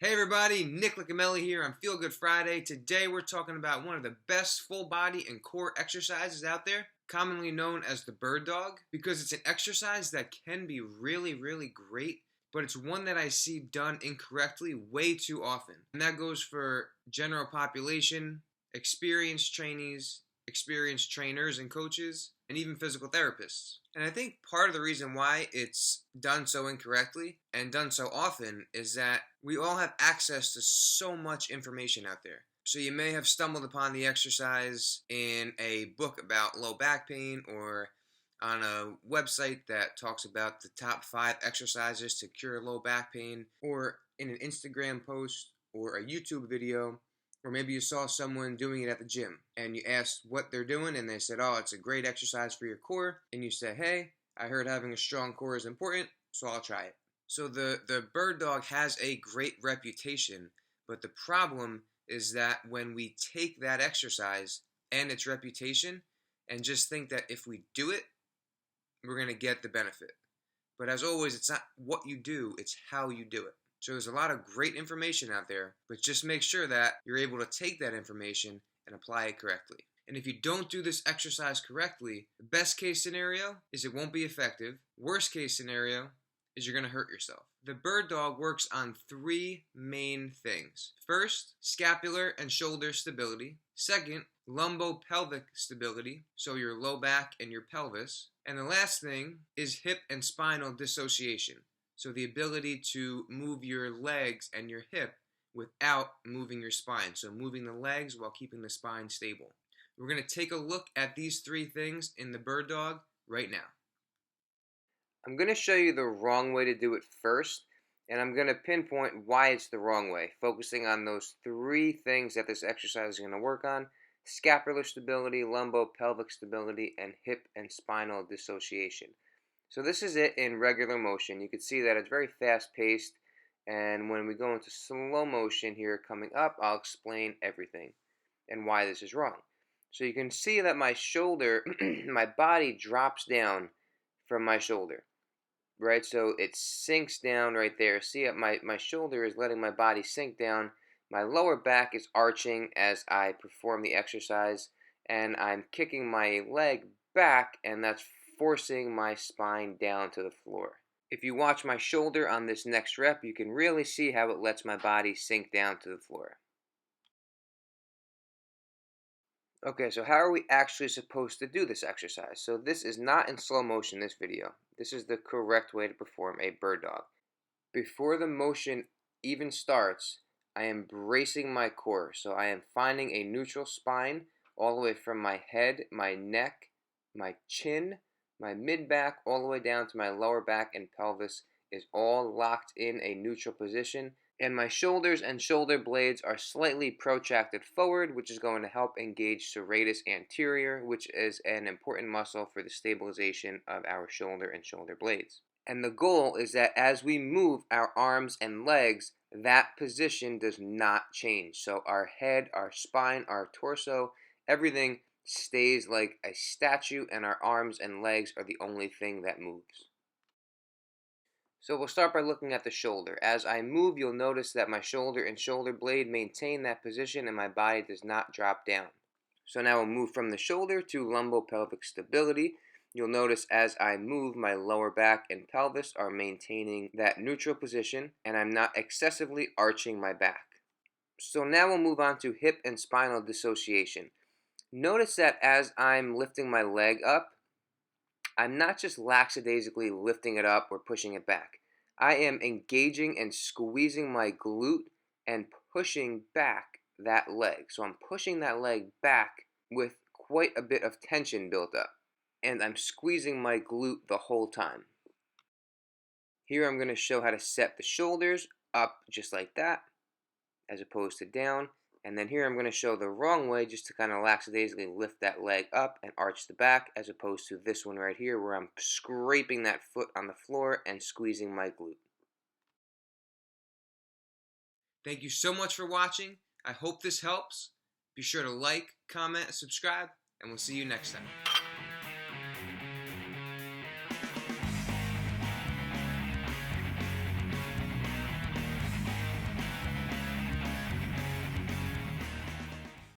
Hey everybody, Nick Licameli here on Feel Good Friday. Today we're talking about one of the best full body and core exercises out there, commonly known as the bird dog, because it's an exercise that can be really great, but it's one that I see done incorrectly way too often. And that goes for general population, experienced trainees, experienced trainers and coaches, and even physical therapists. And I think part of the reason why it's done so incorrectly and done so often is that we all have access to so much information out there. So you may have stumbled upon the exercise in a book about low back pain or on a website that talks about the top 5 exercises to cure low back pain, or in an Instagram post or a YouTube video. Or maybe you saw someone doing it at the gym and you asked what they're doing and they said, oh, it's a great exercise for your core. And you say, hey, I heard having a strong core is important, so I'll try it. So the bird dog has a great reputation, but the problem is that when we take that exercise and its reputation and just think that if we do it, we're going to get the benefit. But as always, it's not what you do, it's how you do it. So there's a lot of great information out there, but just make sure that you're able to take that information and apply it correctly. And if you don't do this exercise correctly, the best case scenario is it won't be effective. Worst case scenario is you're going to hurt yourself. The bird dog works on 3 main things. First, scapular and shoulder stability. Second, lumbopelvic stability, so your low back and your pelvis. And the last thing is hip and spinal dissociation. So the ability to move your legs and your hip without moving your spine. So moving the legs while keeping the spine stable. We're going to take a look at these 3 things in the bird dog right now. I'm going to show you the wrong way to do it first, and I'm going to pinpoint why it's the wrong way, focusing on those 3 things that this exercise is going to work on: scapular stability, lumbopelvic stability, and hip and spinal dissociation. So this is it in regular motion. You can see that it's very fast-paced, and when we go into slow motion here coming up, I'll explain everything and why this is wrong. So you can see that my shoulder, my body drops down from my shoulder, right? So it sinks down right there. See, my shoulder is letting my body sink down. My lower back is arching as I perform the exercise, and I'm kicking my leg back, and that's forcing my spine down to the floor. If you watch my shoulder on this next rep, you can really see how it lets my body sink down to the floor. Okay, so how are we actually supposed to do this exercise? So this is not in slow motion, this video. This is the correct way to perform a bird dog. Before the motion even starts, I am bracing my core. So I am finding a neutral spine all the way from my head, my neck, my chin, my mid-back, all the way down to my lower back and pelvis is all locked in a neutral position. And my shoulders and shoulder blades are slightly protracted forward, which is going to help engage serratus anterior, which is an important muscle for the stabilization of our shoulder and shoulder blades. And the goal is that as we move our arms and legs, that position does not change. So our head, our spine, our torso, everything stays like a statue, and our arms and legs are the only thing that moves. So we'll start by looking at the shoulder. As I move, you'll notice that my shoulder and shoulder blade maintain that position and my body does not drop down. So now we'll move from the shoulder to lumbopelvic stability. You'll notice as I move, my lower back and pelvis are maintaining that neutral position, and I'm not excessively arching my back. So now we'll move on to hip and spinal dissociation. Notice that as I'm lifting my leg up, I'm not just lackadaisically lifting it up or pushing it back. I am engaging and squeezing my glute and pushing back that leg. So I'm pushing that leg back with quite a bit of tension built up. And I'm squeezing my glute the whole time. Here I'm going to show how to set the shoulders up just like that, as opposed to down. And then here I'm going to show the wrong way, just to kind of lackadaisically lift that leg up and arch the back, as opposed to this one right here where I'm scraping that foot on the floor and squeezing my glute. Thank you so much for watching. I hope this helps. Be sure to like, comment, and subscribe, and we'll see you next time.